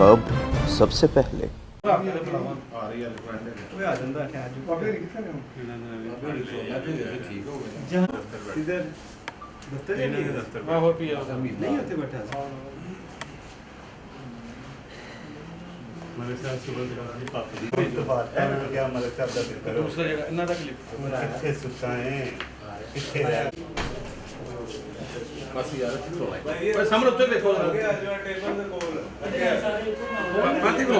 अब सबसे पहले। सामने उत्ते देखो माथी को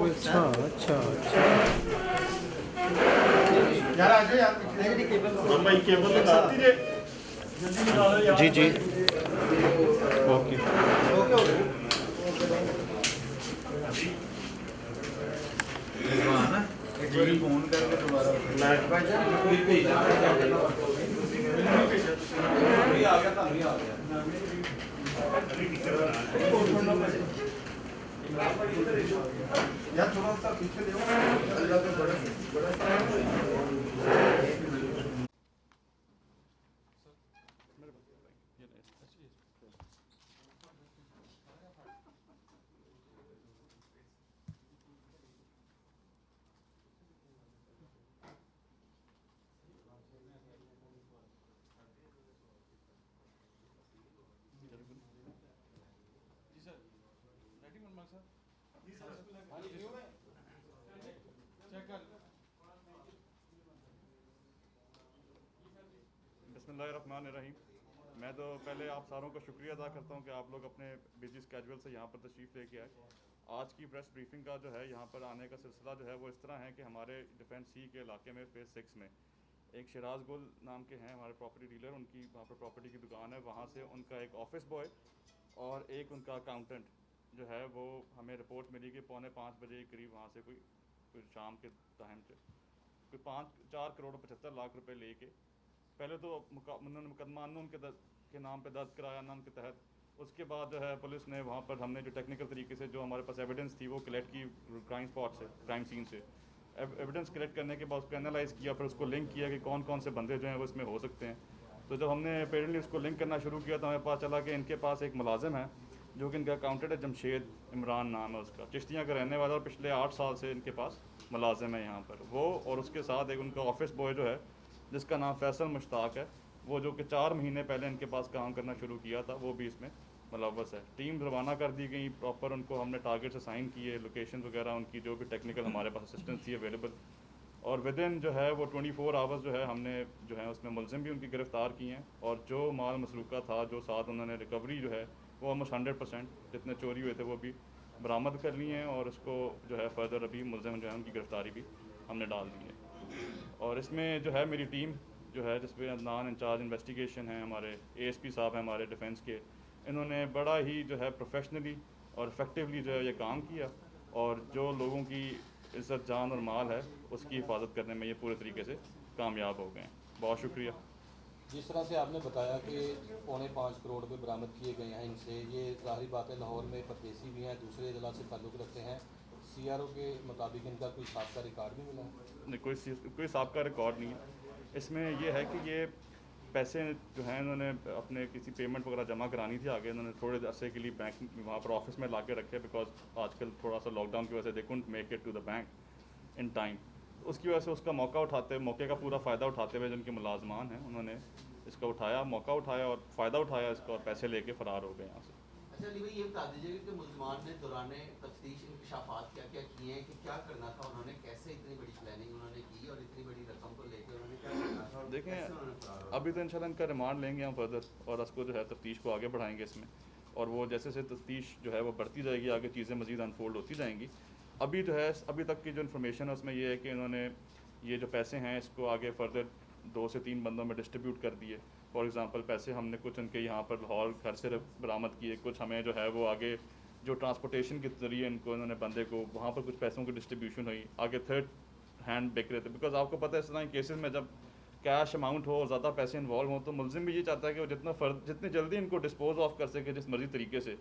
अच्छा अच्छा अच्छा यार आ जाओ यार भाई केबल लगाती रे जी जी ओके फोन करके दोबारा आ गया यार थोड़ा सा पीछे देखो बिस्मिल्लाहिर्रहमानिर्रहीम। मैं तो पहले आप सारों का शुक्रिया अदा करता हूं कि आप लोग अपने बिजी स्केड्यूल से यहाँ पर तशरीफ़ लेके आए। आज की प्रेस ब्रीफिंग का जो है यहाँ पर आने का सिलसिला जो है वो इस तरह है कि हमारे डिफेंस सी के इलाके में फ़ेज़ 6 में एक शराज गुल नाम के हैं हमारे प्रॉपर्टी डीलर, उनकी वहाँ पर प्रॉपर्टी की दुकान है। वहाँ से उनका एक ऑफिस बॉय और एक उनका अकाउंटेंट जो है वो हमें रिपोर्ट मिली कि 4:45 के करीब वहाँ से कोई शाम के टाइम से कोई 4 करोड़ 75 लाख रुपए लेके पहले तो उन्होंने मुकदमा अननोन के नाम पे दर्ज कराया अननोन के तहत। उसके बाद जो है पुलिस ने वहाँ पर हमने जो टेक्निकल तरीके से जो हमारे पास एविडेंस थी वो कलेक्ट की क्राइम स्पॉट से, क्राइम सीन से एविडेंस कलेक्ट करने के बाद उसको एनालाइज़ किया, फिर उसको लिंक किया कि कौन कौन से बंदे जो हैं वो इसमें हो सकते हैं। तो जब हमने पेरेंटली उसको लिंक करना शुरू किया तो हमें पता चला कि इनके पास एक मुलाजिम है जो कि इनका अकाउंटेंट है, जमशेद इमरान नाम है उसका, चिश्तियाँ का रहने वाला, और पिछले 8 साल से इनके पास मुलाजिम है यहाँ पर वो, और उसके साथ एक उनका ऑफिस बॉय जो है जिसका नाम फैसल मुश्ताक है, वो जो कि 4 महीने पहले इनके पास काम करना शुरू किया था, वो भी इसमें मुलव्वस है। टीम रवाना कर दी गई, प्रॉपर उनको हमने टारगेट से साइन किए, लोकेशन वगैरह उनकी जो भी टेक्निकल हमारे पास असिस्टेंस थी अवेलेबल, और विद इन जो है वो 24 आवर्स जो है हमने जो है उसमें मुलजिम भी उनकी गिरफ़्तार किए हैं, और जो माल मसरूका था जो साथ उन्होंने रिकवरी जो है वो ऑलमोस्ट 100% जितने चोरी हुए थे वो भी बरामद कर लिए हैं, और उसको जो है फर्दर अभी मुलजिम जो है उनकी गिरफ़्तारी भी हमने डाल दी है। और इसमें जो है मेरी टीम जो है जिसमें अदनान इंचार्ज इन्वेस्टिगेशन हैं, हमारे एएसपी साहब हैं हमारे डिफेंस के, इन्होंने बड़ा ही जो है प्रोफेशनली और इफ़ेक्टिवली जो है ये काम किया, और जो लोगों की इज़्ज़त जान और माल है उसकी हिफाजत करने में ये पूरे तरीके से कामयाब हो गए हैं। बहुत शुक्रिया। जिस तरह से आपने बताया कि 4.5 करोड़ रुपये बरामद किए गए हैं इनसे, ये ज़ाहिर बात है लाहौर में परदेसी भी हैं, दूसरे ज़िला से ताल्लुक़ रखते हैं, सीआरओ के मुताबिक इनका कोई साबका रिकॉर्ड भी मिला है? नहीं, कोई साबका रिकॉर्ड नहीं है। इसमें यह है कि ये पैसे जो हैं इन्होंने अपने किसी पेमेंट वगैरह जमा करानी थी आगे, इन्होंने थोड़े अरसे के लिए बैंक वहाँ पर ऑफिस में ला के रखे, बिकॉज आजकल थोड़ा सा लॉकडाउन की वजह से they couldn't make it to the bank in time. उसकी वजह से उसका मौके का पूरा फ़ायदा उठाते हुए जिनके मुलाजमान हैं उन्होंने इसका मौका उठाया और फ़ायदा उठाया इसका, और पैसे लेके फ़रार हो गए यहाँ से। अच्छा अली भाई, ये बता दीजिए कि मुलजमान ने दौरान तफ्तीश इंकशाफात क्या क्या किए हैं, कि क्या करना था उन्होंने, कैसे इतनी बड़ी प्लानिंग उन्होंने की और इतनी बड़ी रकम को लेकर उन्होंने क्या करना था, और देखें कैसे उन्होंने फरार होना? अभी तो इंशाल्लाह इनका रिमांड लेंगे हम फर्दर, और उसको जो है तफ्तीश को आगे बढ़ाएंगे इसमें, और वो जैसे जैसे तफ्तीश जो है वो बढ़ती जाएगी आगे चीज़ें मज़ीद अनफोल्ड होती जाएंगी। अभी जो है अभी तक की जो इन्फॉर्मेशन है उसमें ये है कि इन्होंने ये जो पैसे हैं इसको आगे फर्दर 2 से 3 बंदों में डिस्ट्रीब्यूट कर दिए। फॉर एग्ज़ाम्पल पैसे हमने कुछ उनके यहाँ पर लाहौर घर से बरामद किए, कुछ हमें जो है वो आगे जो ट्रांसपोर्टेशन के ज़रिए इनको इन्होंने बंदे को वहाँ पर कुछ पैसों की डिस्ट्रीब्यूशन हुई, आगे थर्ड हैंड बिक रहे थे, बिकॉज आपको पता है इस तरह के केसेस में जब कैश अमाउंट हो और ज़्यादा पैसे इन्वॉल्व हों तो मुलजिम भी ये चाहता है कि वो जितनी जल्दी इनको डिस्पोज ऑफ कर सके जिस मर्जी तरीके से,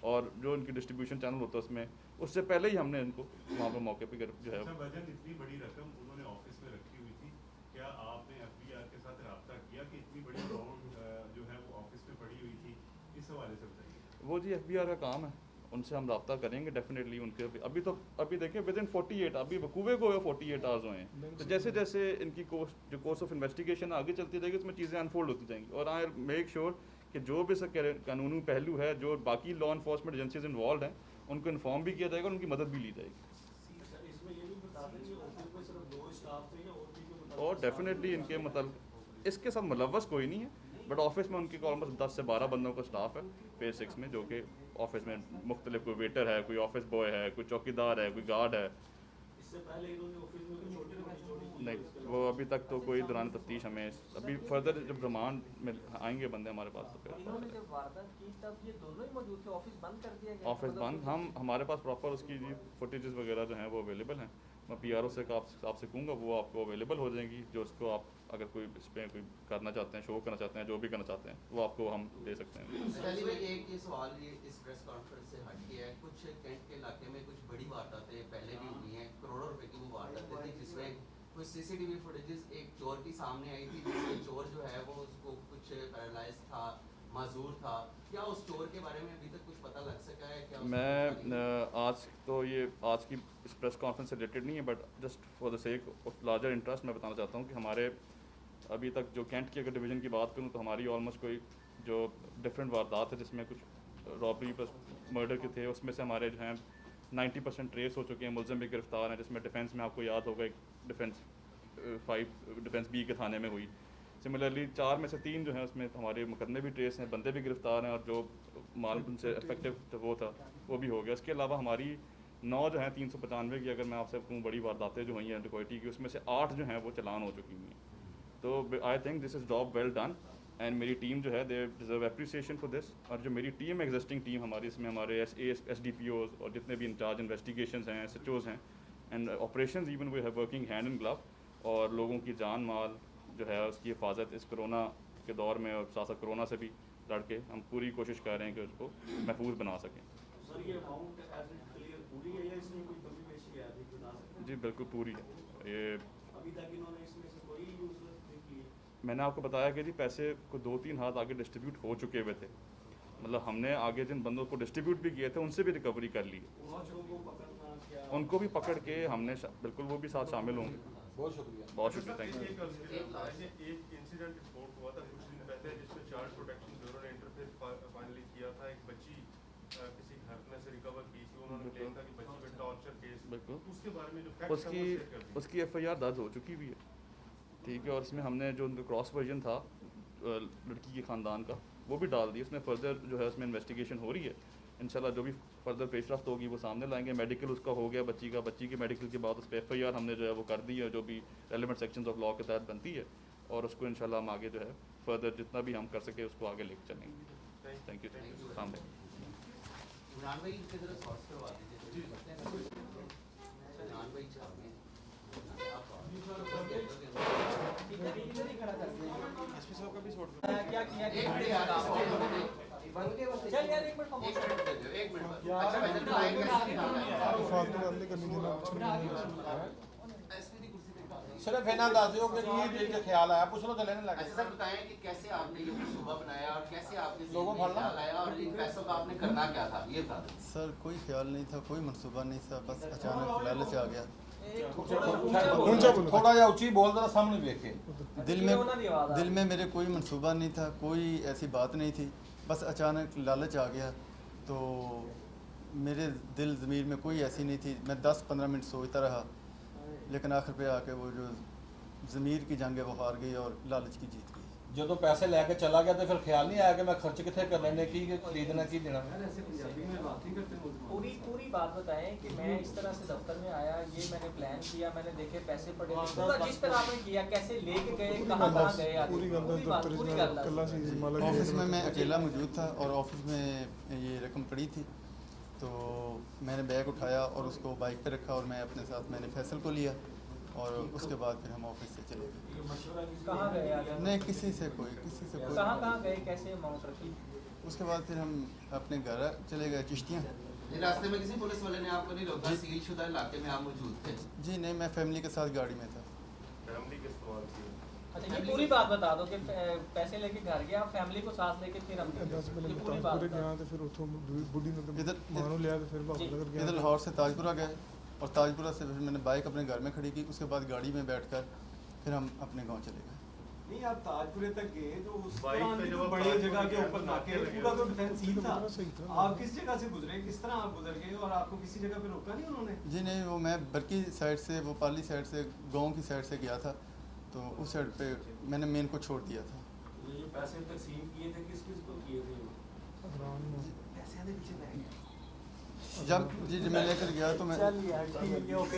और जो इनकी डिस्ट्रीब्यूशन चैनल होता है उसमें, उससे पहले ही हमने इनको वहाँ पर मौके पे जो है। वजन इतनी बड़ी रकम उन्होंने ऑफिस में रखी हुई थी, क्या आपने एफबीआर के साथ रब्ता किया कि इतनी बड़ी अमाउंट जो है वो ऑफिस में पड़ी हुई थी? इस हवाले से बताइए। वो जी एफबीआर का काम है, उनसे हम रब्ता करेंगे डेफिनेटली। उनके अभी देखिए विद इन 48 अभी वकूवे को 48 आवर्स हुए हैं। तो जैसे जैसे इनकी कोर्स ऑफ इन्वेस्टिगेशन आगे चलती जाएगी उसमें चीज़ें अनफोल्ड होती जाएंगी, और आई मेक श्योर कि जो भी कानूनी पहलू है, जो बाकी लॉ इन्फोर्समेंट एजेंसीज इन्वॉल्व हैं, उनको इन्फॉर्म भी किया जाएगा और उनकी मदद भी ली जाएगी। और डेफिनेटली इनके मतलब इसके साथ मुलव्वस कोई नहीं है, बट ऑफिस में उनके ऑलमोस्ट 10 से 12 बंदों का स्टाफ है फेज 6 में, जो कि ऑफिस में मुख्तलिफ, कोई वेटर है, कोई ऑफिस बॉय है, कोई चौकीदार है, कोई गार्ड है। इससे पहले इन्होंने ऑफिस में कोई छोटी मोटी चोरी की? नहीं, वो अभी तक तो कोई दौरान तफ्तीश हमें अभी फर्दर जब रिमांड में आएंगे बंदे हमारे पास तो फिर। इन्होंने जब वारदात की तब ये दोनों ही मौजूद थे, ऑफिस बंद कर दिया गया? ऑफिस बंद, हम हमारे पास प्रॉपर उसकी फुटेजेस वगैरह जो हैं वो अवेलेबल हैं। मैं पीआरओ से आपसे कहूँगा वो आपको अवेलेबल हो जाएंगी, जो उसको आप अगर कोई इस पर कोई करना चाहते हैं, शो करना चाहते हैं, जो भी करना चाहते हैं, वो आपको हम दे सकते हैं। चलिए भाई, एक ये सवाल ये इस प्रेस कॉन्फ्रेंस से हट के है, कुछ कैंट के इलाके में कुछ बड़ी वारदातें पहले भी हुई हैं, करोड़ों रुपए की वो वारदातें थी, जिसमें कुछ सीसीटीवी फुटेजेस एक चोर की सामने आई थी, जिसमें चोर जो है वो उसको कुछ पैरालाइज था, माजूर था। क्या उस चोर के बारे में अभी तक कुछ पता लग सका है? क्या मैं आज तो ये आज की इस प्रेस कॉन्फ्रेंस से रिलेटेड नहीं है, but just for the sake of larger interest मैं बताना चाहता हूँ कि हमारे अभी तक जो कैंट की अगर डिवीज़न की बात करूँ तो हमारी ऑलमोस्ट कोई जो डिफरेंट वारदात है जिसमें कुछ रॉबरी प्लस मर्डर के थे, उसमें से हमारे जो हैं 90% ट्रेस हो चुके हैं, मुलज़िम भी गिरफ्तार हैं, जिसमें डिफेंस में आपको याद होगा एक डिफेंस 5 डिफेंस बी के थाने में हुई। सिमिलरली 4 में से 3 जो हैं उसमें हमारे मुकदमे भी ट्रेस हैं, बंदे भी गिरफ्तार हैं, और जो माल उनसे इफेक्टिव वो था वो भी हो गया। इसके अलावा हमारी 9 जो हैं 395 की अगर मैं आपसे कहूँ बड़ी वारदातें जो हुई हैं डिकॉइटी की, उसमें से 8 जो हैं वो चालान हो चुकी हुई हैं। तो I think this is job well done, and मेरी टीम जो है they deserve appreciation for this. और जो मेरी टीम एग्जिस्टिंग टीम हमारी, इसमें हमारे SDPOs और जितने भी इंचार्ज इन्वेस्टिगेशंस हैं, SHOs हैं, and operations even we have working hand in glove, और लोगों की जान माल जो है उसकी हिफाजत इस कोरोना के दौर में और साथ साथ कोरोना से भी लड़ के हम पूरी कोशिश कर रहे हैं कि उसको महफूज बना सकें। सर ये अमाउंट एज इट क्लियर पूरी है या इसमें कोई कमी पेशी है अभी बता सकते? जी बिल्कुल पूरी है। ये अभी तक इन्होंने इसमें से कोई यूज नहीं की? मैंने आपको बताया कि जी पैसे को 2-3 हाथ आगे डिस्ट्रीब्यूट हो चुके हुए थे, मतलब हमने आगे जिन बंदों को डिस्ट्रीब्यूट भी किए थे उनसे भी रिकवरी कर ली, उनको भी पकड़ के हमने बिल्कुल वो भी साथ शामिल होंगे। बहुत शुक्रिया। बहुत शुक्रिया, थैंक यू। एक इंसिडेंट रिपोर्ट हुआ था कुछ दिन पहले जिसमें चाइल्ड प्रोटेक्शन ब्यूरो ने इंटरफेयर फाइनली किया था, एक बच्ची किसी घर में से रिकवर की थी, उन्होंने क्लेम था कि बच्ची पे टॉर्चर केस, बिल्कुल उसके बारे में जो फैक्ट्स हैं वो शेयर कर दीजिए। उसकी FIR दर्ज हो चुकी भी है, ठीक है, और इसमें हमने जो उनका क्रॉस वर्जन था लड़की के ख़ानदान का वो भी डाल दिया। उसमें फर्दर जो है उसमें इन्वेस्टिगेशन हो रही है, इंशाल्लाह जो भी फर्दर पेशरफ्त होगी वो सामने लाएंगे। मेडिकल उसका हो गया बच्ची का, बच्ची के मेडिकल के बाद उस पर FIR हमने जो है वो कर दी है, जो भी रेलेवेंट सेक्शंस ऑफ लॉ के तहत बनती है, और उसको इंशाल्लाह हम आगे जो है फर्दर जितना भी हम कर सके उसको आगे लेकर चलेंगे। Thank you. इमरान भाई इनके जरा सॉर्ट करवा दीजिए। इमरान भाई चाहते हैं एसपी साहब का भी सॉर्ट क्या किया? एक मिनट यार, बन के बस चल यार एक मिनट एक मिनट अच्छा भाई तो लाइन कैसे निकालना है? फालतू वाले करनी देना एसपी की कुर्सी पे बैठा है। सिर्फ इन्हें दस दियो कि ये दिल के ख्याल आया, पूछ लो तो लेने लगे। अच्छा सर बताएं कि कैसे आपने ये मनसूबा बनाया और कैसे आपके लोगों ज़हन में फलना? ख्याल आया और इन पैसों का आपने करना क्या था, ये बता दें। सर कोई ख्याल नहीं था, कोई मंसूबा नहीं था, बस अचानक लालच आ गया। थोड़ा जा ऊंची बोल, जरा सामने देखे। दिल में मेरे कोई मंसूबा नहीं था, कोई ऐसी बात नहीं थी, बस अचानक लालच आ गया। तो मेरे दिल ज़मीर में कोई ऐसी नहीं थी, मैं 10-15 मिनट सोचता रहा, लेकिन आखिर पे आके वो जो ज़मीर की जंग है वो हार गई और लालच की जीत गई। जो तो पैसे लेके चला गया तो फिर ख्याल नहीं आया कि मैं खर्च कितने करने की, खरीदना की देना। पूरी बात बताएं कि मैं इस तरह से दफ्तर में आया, ये मैंने प्लान किया, मैंने देखे पैसे पड़े, पूरा जिस तरह आपने किया, कैसे लेके गए, कहाँ गए, ऑफिस में मैं अकेला मौजूद था और ऑफिस में ये रकम पड़ी थी, तो मैंने बैग उठाया और उसको बाइक पे रखा और मैं अपने साथ मैंने फैसल को लिया और उसके बाद फिर हम ऑफिस से चले गए। कहाँ गए? नहीं किसी से कोई कहाँ गए, कैसे अमाउंट रखी? उसके बाद फिर हम अपने घर चले गए चिश्तियाँ। ये रास्ते में किसी पुलिस वाले ने आपको नहीं रोका? सील शुदा इलाके में आप मौजूद थे? जी नहीं, मैं फैमिली के साथ गाड़ी में था। फैमिली के इस्तेमाल की अच्छा, ये पूरी बात बता दो कि पैसे लेके घर गया, फैमिली को साथ लेके फिर हम ये पूरी बात इधर लाहौर से ताजपुरा गए और ताजपुरा से फिर मैंने बाइक अपने घर में खड़ी की। उसके बाद गाड़ी में बैठकर फिर हम अपने गांव चले गए। नहीं, आप ताजपुरे तक गए तो उस बाइक दौरान पे भी जब तो आप बड़ी ताजपुर जगह के गए ऊपर तो नाके नाके पूरा तो लगे डिफेंस सीन था। आप किस जगह से गुजरे, किस तरह आप गुजर गए और आपको किसी जगह पे रोका नहीं उन्होंने? जी नहीं, वो मैं बरकी साइड से, वो पाली साइड से, गांव की साइड से गया था, तो उस साइड पे मैंने मेन को छोड़ दिया था। ये पैसे तकसीम किए थे, किस किस को किए थे? जब जी मैं लेकर गया तो मैं ओके